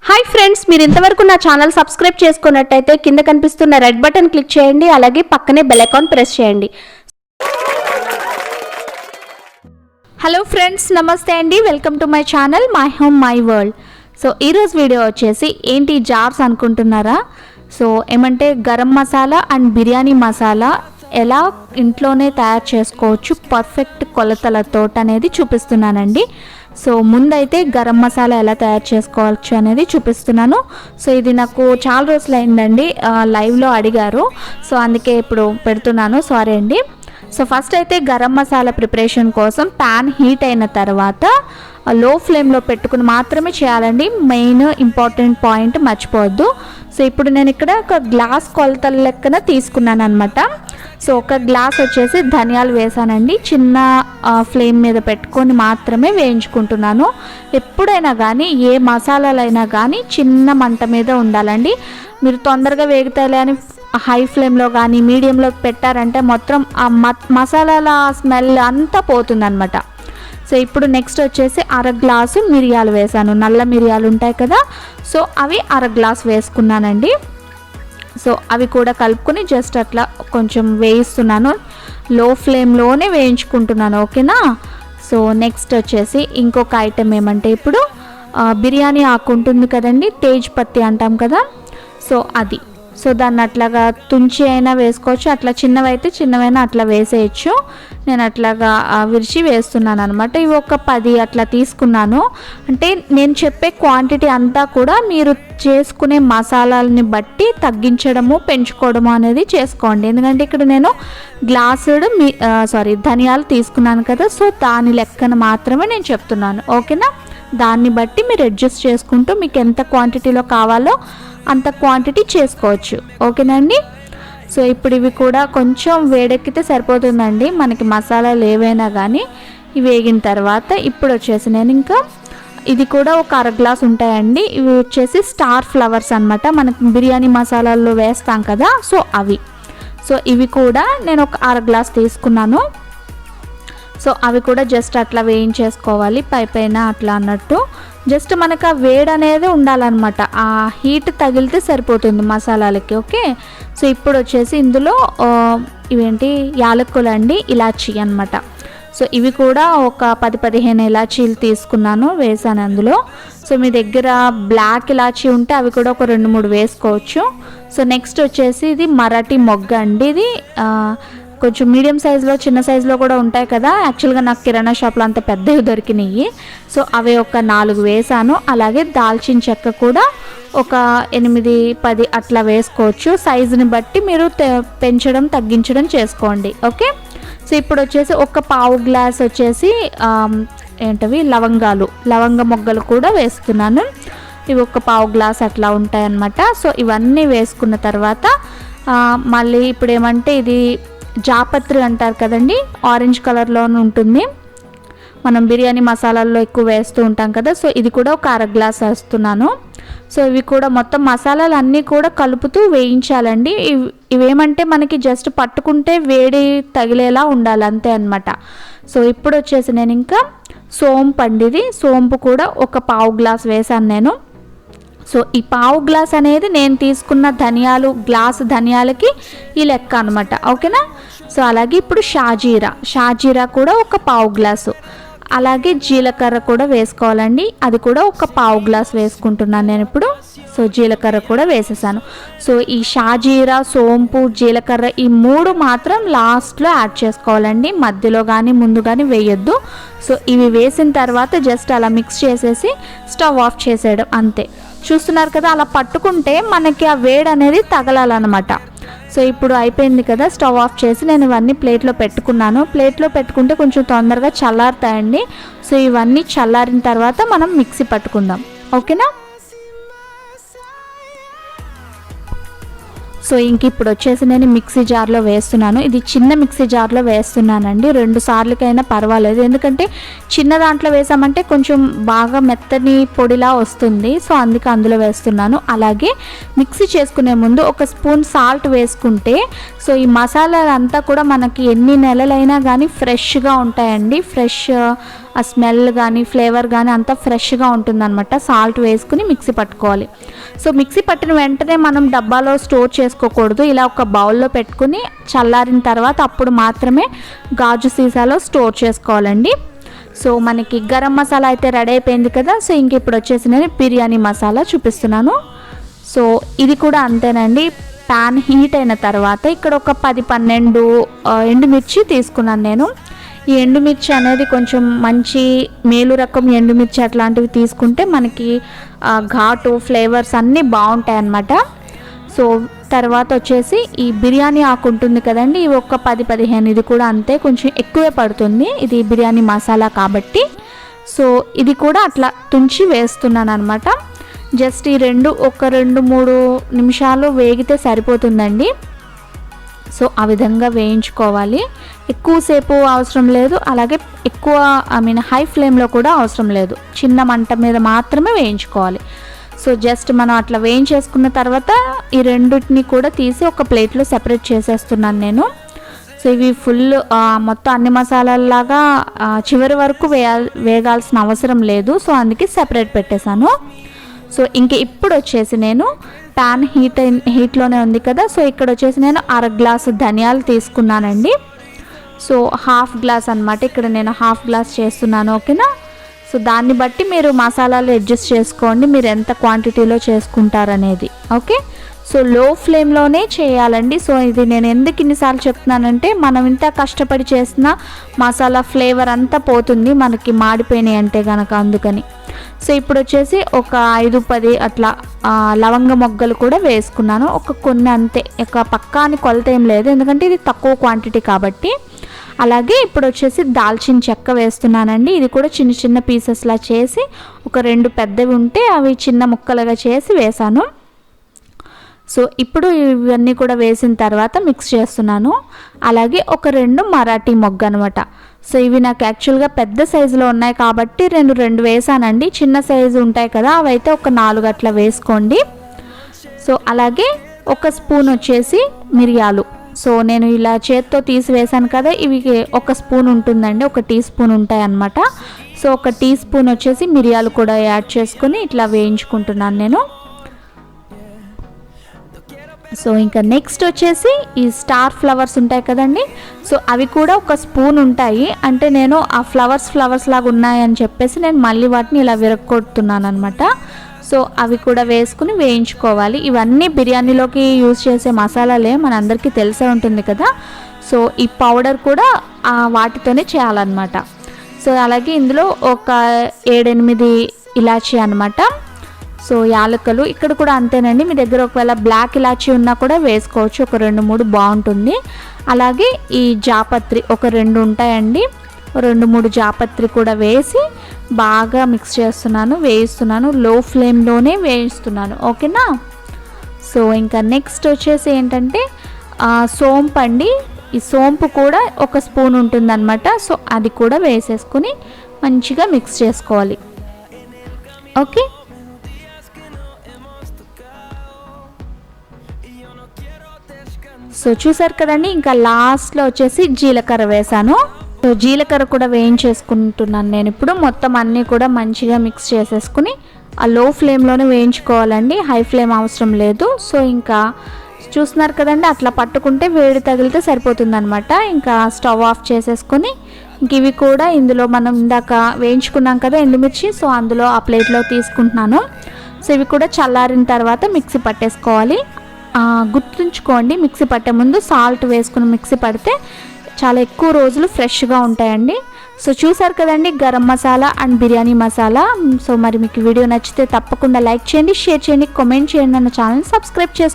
Hi friends, మీరు ఇంతవరకు నా ఛానల్ సబ్స్క్రైబ్ చేసుకున్నట్టయితే కింద కనిపిస్తున్న రెడ్ బటన్ క్లిక్ చేయండి. అలాగే పక్కనే బెల్ ఐకాన్ ప్రెస్ చేయండి. హలో ఫ్రెండ్స్, నమస్తే అండి. Welcome to my channel my home my world. So ఈరోజు వీడియో వచ్చేసి ఏంటి జార్స్ అనుకుంటున్నారా? సో ఏమంటే గరం మసాలా అండ్ బిర్యానీ మసాలా ఎలా ఇంట్లోనే తయారు చేసుకోవచ్చు పర్ఫెక్ట్ కొలతలతో అనేది చూపిస్తున్నానండి. సో ముందైతే గరం మసాలా ఎలా తయారు చేసుకోవచ్చు అనేది చూపిస్తున్నాను. సో ఇది నాకు చాలా రోజులు అయిందండి, లైవ్లో అడిగారు, సో అందుకే ఇప్పుడు పెడుతున్నాను, సారీ అండి. సో ఫస్ట్ అయితే గరం మసాలా ప్రిపరేషన్ కోసం ప్యాన్ హీట్ అయిన తర్వాత లో ఫ్లేమ్లో పెట్టుకుని మాత్రమే చేయాలండి. మెయిన్ ఇంపార్టెంట్ పాయింట్ మర్చిపోవద్దు. సో ఇప్పుడు నేను ఇక్కడ ఒక గ్లాస్ కొలతల లెక్కన తీసుకున్నాను అనమాట. సో ఒక గ్లాస్ వచ్చేసి ధనియాలు వేసానండి. చిన్న ఫ్లేమ్ మీద పెట్టుకొని మాత్రమే వేయించుకుంటున్నాను. ఎప్పుడైనా కానీ ఏ మసాలాలైనా కానీ చిన్న మంట మీద ఉండాలండి. మీరు తొందరగా వేగుతాయి అని హై ఫ్లేమ్లో కానీ మీడియంలో పెట్టారంటే మొత్తం ఆ మసాలాల స్మెల్ అంతా పోతుందన్నమాట. సో ఇప్పుడు నెక్స్ట్ వచ్చేసి అర గ్లాసు మిరియాలు వేసాను. నల్ల మిరియాలు ఉంటాయి కదా, సో అవి అర గ్లాస్ వేసుకున్నానండి. సో అవి కూడా కలుపుకొని జస్ట్ అట్లా కొంచెం వేయిస్తున్నాను. లో ఫ్లేమ్లోనే వేయించుకుంటున్నాను, ఓకేనా? సో నెక్స్ట్ వచ్చేసి ఇంకొక ఐటెం ఏమంటే ఇప్పుడు బిర్యానీ ఆకు ఉంటుంది కదండి, తేజ్ పత్తి అంటాం కదా, సో అది. సో దాన్ని అట్లాగా తుంచి అయినా వేసుకోవచ్చు, అట్లా చిన్నవైతే చిన్నవైనా అట్లా వేసేయచ్చు. నేను అట్లాగా విరిచి వేస్తున్నాను అనమాట. ఇవి ఒక 10 అట్లా తీసుకున్నాను. అంటే నేను చెప్పే క్వాంటిటీ అంతా కూడా మీరు చేసుకునే మసాలాలని బట్టి తగ్గించడము పెంచుకోవడము అనేది చేసుకోండి. ఎందుకంటే ఇక్కడ నేను ధనియాలు తీసుకున్నాను కదా, సో దాని లెక్కన మాత్రమే నేను చెప్తున్నాను, ఓకేనా? దాన్ని బట్టి మీరు అడ్జస్ట్ చేసుకుంటూ మీకు ఎంత క్వాంటిటీలో కావాలో అంత క్వాంటిటీ చేసుకోవచ్చు, ఓకేనండి? సో ఇప్పుడు ఇవి కూడా కొంచెం వేడెక్కితే సరిపోతుందండి మనకి మసాలాలు ఏవైనా కానీ. ఇవి వేగిన తర్వాత ఇప్పుడు వచ్చేసి నేను ఇంకా ఇది కూడా ఒక అర గ్లాస్ ఉంటాయండి. ఇవి వచ్చేసి స్టార్ ఫ్లవర్స్ అనమాట, మనకి బిర్యానీ మసాలాల్లో వేస్తాం కదా, సో అవి. సో ఇవి కూడా నేను ఒక అర గ్లాస్ తీసుకున్నాను. సో అవి కూడా జస్ట్ అట్లా వేయించేసుకోవాలి, పైన అట్లా అన్నట్టు. జస్ట్ మనకు ఆ వేడి అనేది ఉండాలన్నమాట, ఆ హీట్ తగిలితే సరిపోతుంది మసాలాలకి, ఓకే? సో ఇప్పుడు వచ్చేసి ఇందులో ఇవేంటి యాలక్కులు అండి, ఇలాచీ అనమాట. సో ఇవి కూడా ఒక 10-15 ఇలాచీలు తీసుకున్నాను, వేసాను అందులో. సో మీ దగ్గర బ్లాక్ ఇలాచీ ఉంటే అవి కూడా ఒక 2-3 వేసుకోవచ్చు. సో నెక్స్ట్ వచ్చేసి ఇది మరాఠీ మొగ్గ అండి. ఇది కొంచెం మీడియం సైజులో చిన్న సైజులో కూడా ఉంటాయి కదా, యాక్చువల్గా నాకు కిరాణా షాప్లో అంత పెద్దవి దొరికినాయి. సో అవి ఒక 4 వేసాను. అలాగే దాల్చిన చెక్క కూడా ఒక 8-10 అట్లా వేసుకోవచ్చు. సైజుని బట్టి మీరు పెంచడం తగ్గించడం చేసుకోండి, ఓకే? సో ఇప్పుడు వచ్చేసి ఒక పావు గ్లాస్ వచ్చేసి లవంగ మొగ్గలు కూడా వేస్తున్నాను. ఇవి ఒక పావు గ్లాస్ అట్లా ఉంటాయన్నమాట. సో ఇవన్నీ వేసుకున్న తర్వాత మళ్ళీ ఇప్పుడు ఏమంటే ఇది జాపత్రి అంటారు కదండి, ఆరెంజ్ కలర్లో ఉంటుంది, మనం బిర్యానీ మసాలాల్లో ఎక్కువ వేస్తూ ఉంటాం కదా, సో ఇది కూడా ఒక అర గ్లాస్ వేస్తున్నాను. సో ఇవి కూడా మొత్తం మసాలాలు అన్నీ కూడా కలుపుతూ వేయించాలండి. ఇవేమంటే మనకి జస్ట్ పట్టుకుంటే వేడి తగిలేలా ఉండాలి, అంతే అనమాట. సో ఇప్పుడు వచ్చేసి నేను ఇంకా సోంపు అండి, ఇది సోంపు కూడా ఒక పావు గ్లాస్ వేసాను నేను. సో ఈ పావు గ్లాస్ అనేది నేను తీసుకున్న గ్లాసు ధనియాలకి ఈ లెక్క అనమాట, ఓకేనా? సో అలాగే ఇప్పుడు షాజీరా కూడా ఒక పావు గ్లాసు, అలాగే జీలకర్ర కూడా వేసుకోవాలండి, అది కూడా ఒక పావు గ్లాస్ వేసుకుంటున్నాను నేను ఇప్పుడు. సో జీలకర్ర కూడా వేసేసాను. సో ఈ షాజీరా, సోంపు, జీలకర్ర ఈ 3 మాత్రం లాస్ట్లో యాడ్ చేసుకోవాలండి, మధ్యలో కానీ ముందు కానీ వేయొద్దు. సో ఇవి వేసిన తర్వాత జస్ట్ అలా మిక్స్ చేసేసి స్టవ్ ఆఫ్ చేసేయడం, అంతే. చూస్తున్నారు కదా, అలా పట్టుకుంటే మనకి ఆ వేడి అనేది తగలాలన్నమాట. సో ఇప్పుడు అయిపోయింది కదా, స్టవ్ ఆఫ్ చేసి నేను ఇవన్నీ ప్లేట్లో పెట్టుకున్నాను. ప్లేట్లో పెట్టుకుంటే కొంచెం తొందరగా చల్లారుతాయండి. సో ఇవన్నీ చల్లారిన తర్వాత మనం మిక్సీ పట్టుకుందాం, ఓకేనా? సో ఇంక ఇప్పుడు వచ్చేసి నేను మిక్సీ జార్లో వేస్తున్నాను. ఇది చిన్న మిక్సీ జార్లో వేస్తున్నానండి, 2 సార్లకైనా పర్వాలేదు. ఎందుకంటే చిన్న దాంట్లో వేసామంటే కొంచెం బాగా మెత్తని పొడిలా వస్తుంది, సో అందుకే అందులో వేస్తున్నాను. అలాగే మిక్సీ చేసుకునే ముందు ఒక స్పూన్ సాల్ట్ వేసుకుంటే సో ఈ మసాలాలంతా కూడా మనకి ఎన్ని నెలలైనా కానీ ఫ్రెష్గా ఉంటాయండి. ఫ్రెష్ ఆ స్మెల్ కానీ ఫ్లేవర్ కానీ అంతా ఫ్రెష్గా ఉంటుందన్నమాట. సాల్ట్ వేసుకుని మిక్సీ పట్టుకోవాలి. సో మిక్సీ పట్టిన వెంటనే మనం డబ్బాలో స్టోర్ చేసుకోకూడదు. ఇలా ఒక బౌల్లో పెట్టుకుని చల్లారిన తర్వాత అప్పుడు మాత్రమే గాజు సీసాలో స్టోర్ చేసుకోవాలండి. సో మనకి గరం మసాలా అయితే రెడీ అయిపోయింది కదా. సో ఇంక ఇప్పుడు వచ్చేసి నేను బిర్యానీ మసాలా చూపిస్తున్నాను. సో ఇది కూడా అంతేనండి. ప్యాన్ హీట్ అయిన తర్వాత ఇక్కడ ఒక 10-12 ఎండుమిర్చి తీసుకున్నాను నేను. ఈ ఎండుమిర్చి అనేది కొంచెం మంచి మేలు రకం ఎండుమిర్చి అట్లాంటివి తీసుకుంటే మనకి ఘాటు ఫ్లేవర్స్ అన్నీ బాగుంటాయి అన్నమాట. సో తర్వాత వచ్చేసి ఈ బిర్యానీ ఆకు ఉంటుంది కదండి, ఇవి ఒక 10-15, ఇది కూడా అంతే, కొంచెం ఎక్కువే పడుతుంది, ఇది బిర్యానీ మసాలా కాబట్టి. సో ఇది కూడా అట్లా తుంచి వేస్తున్నాను అనమాట. జస్ట్ ఈ ఒక 2-3 నిమిషాలు వేగితే సరిపోతుందండి. సో ఆ విధంగా వేయించుకోవాలి. ఎక్కువసేపు అవసరం లేదు, అలాగే ఎక్కువ హై ఫ్లేమ్లో కూడా అవసరం లేదు, చిన్న మంట మీద మాత్రమే వేయించుకోవాలి. సో జస్ట్ మనం అట్లా వేయించేసుకున్న తర్వాత ఈ రెండింటిని కూడా తీసి ఒక ప్లేట్లో సెపరేట్ చేసేస్తున్నాను నేను. సో ఇవి ఫుల్ మొత్తం అన్ని మసాలాలాగా చివరి వరకు వేగాల్సిన అవసరం లేదు. సో అందుకే సెపరేట్ పెట్టేశాను. సో ఇంక ఇప్పుడు వచ్చేసి నేను ప్యాన్ హీట్లోనే ఉంది కదా. సో ఇక్కడ వచ్చేసి నేను 1/2 గ్లాసు ధనియాలు తీసుకున్నానండి. సో 1/2 గ్లాస్ అనమాట, ఇక్కడ నేను 1/2 గ్లాస్ చేస్తున్నాను, ఓకేనా. సో దాన్ని బట్టి మీరు మసాలాలు అడ్జస్ట్ చేసుకోండి, మీరు ఎంత క్వాంటిటీలో చేసుకుంటారనేది, ఓకే. సో లో ఫ్లేమ్లోనే చేయాలండి. సో ఇది నేను ఎందుకు ఇన్నిసార్లు చెప్తున్నానంటే మనం ఇంత కష్టపడి చేసిన మసాలా ఫ్లేవర్ అంతా పోతుంది మనకి మాడిపోయినాయి అంటే కనుక, అందుకని. సో ఇప్పుడు వచ్చేసి ఒక 5-10 అట్లా లవంగ మొగ్గలు కూడా వేసుకున్నాను, ఒక కొన్ని అంతే, ఒక పక్కాని కొలత ఏం లేదు ఎందుకంటే ఇది తక్కువ క్వాంటిటీ కాబట్టి. అలాగే ఇప్పుడు వచ్చేసి దాల్చిన చెక్క వేస్తున్నానండి. ఇది కూడా చిన్న చిన్న పీసెస్లా చేసి, ఒక 2 పెద్దవి ఉంటే అవి చిన్న ముక్కలుగా చేసి వేసాను. సో ఇప్పుడు ఇవన్నీ కూడా వేసిన తర్వాత మిక్స్ చేస్తున్నాను. అలాగే ఒక 2 మరాఠీ మొగ్గ అనమాట. సో ఇవి నాకు యాక్చువల్గా పెద్ద సైజులో ఉన్నాయి కాబట్టి 2 వేసానండి. చిన్న సైజు ఉంటాయి కదా, అవైతే ఒక 4 అట్లా వేసుకోండి. సో అలాగే ఒక స్పూన్ వచ్చేసి మిరియాలు. సో నేను ఇలా చేత్తో తీసి వేసాను కదా, ఇవి 1 స్పూన్ ఉంటుందండి, 1 టీ స్పూన్ ఉంటాయి అన్నమాట. సో 1 టీ స్పూన్ వచ్చేసి మిరియాలు కూడా యాడ్ చేసుకుని ఇట్లా వేయించుకుంటున్నాను నేను. సో ఇంకా నెక్స్ట్ వచ్చేసి ఈ స్టార్ ఫ్లవర్స్ ఉంటాయి కదండి, సో అవి కూడా 1 స్పూన్ ఉంటాయి. అంటే నేను ఆ ఫ్లవర్స్ లాగా ఉన్నాయని చెప్పేసి నేను మళ్ళీ వాటిని ఇలా విరగొడుతున్నాను అనమాట. సో అవి కూడా వేసుకుని వేయించుకోవాలి. ఇవన్నీ బిర్యానీలోకి యూజ్ చేసే మసాలాలే, మనందరికీ తెలిసే ఉంటుంది కదా. సో ఈ పౌడర్ కూడా వాటితోనే చేయాలన్నమాట. సో అలాగే ఇందులో ఒక 7-8 ఇలాచీ అనమాట. సో యాలకులు ఇక్కడ కూడా అంతేనండి, మీ దగ్గర ఒకవేళ బ్లాక్ ఇలాచీ ఉన్నా కూడా వేసుకోవచ్చు, ఒక 2-3 బాగుంటుంది. అలాగే ఈ జాపత్రి ఒక 2 ఉంటాయండి, 2-3 జాపత్రి కూడా వేసి బాగా మిక్స్ చేస్తున్నాను, వేయిస్తున్నాను, లో ఫ్లేమ్లోనే వేయిస్తున్నాను, ఓకేనా. సో ఇంకా నెక్స్ట్ వచ్చేసి ఏంటంటే సోంపు అండి. ఈ సోంపు కూడా 1 స్పూన్ ఉంటుందన్నమాట. సో అది కూడా వేసేసుకుని మంచిగా మిక్స్ చేసుకోవాలి, ఓకే. సో చూసారు కదండి, ఇంకా లాస్ట్లో వచ్చేసి జీలకర్ర వేసాను. సో జీలకర్ర కూడా వేయించేసుకుంటున్నాను నేను ఇప్పుడు. మొత్తం అన్నీ కూడా మంచిగా మిక్స్ చేసేసుకుని ఆ లో ఫ్లేమ్లోనే వేయించుకోవాలండి, హై ఫ్లేమ్ అవసరం లేదు. సో ఇంకా చూస్తున్నారు కదండి, అట్లా పట్టుకుంటే వేడి తగిలితే సరిపోతుంది అనమాట. ఇంకా స్టవ్ ఆఫ్ చేసేసుకొని ఇంక ఇవి కూడా ఇందులో మనం ఇందాక వేయించుకున్నాం కదా ఎండుమిర్చి, సో అందులో ఆ ప్లేట్లో తీసుకుంటున్నాను. సో ఇవి కూడా చల్లారిన తర్వాత మిక్సీ పట్టేసుకోవాలి. గుర్తుంచుకోండి, మిక్సీ పట్టే ముందు సాల్ట్ వేసుకుని మిక్సీ పడితే చాలా ఎక్కువ రోజులు ఫ్రెష్గా ఉంటాయండి. సో చూసారు కదండి గరం మసాలా అండ్ బిర్యానీ మసాలా. సో మరి మీకు వీడియో నచ్చితే తప్పకుండా లైక్ చేయండి, షేర్ చేయండి, కామెంట్ చేయండి, నా ఛానల్ సబ్స్క్రైబ్ చేసుకోండి.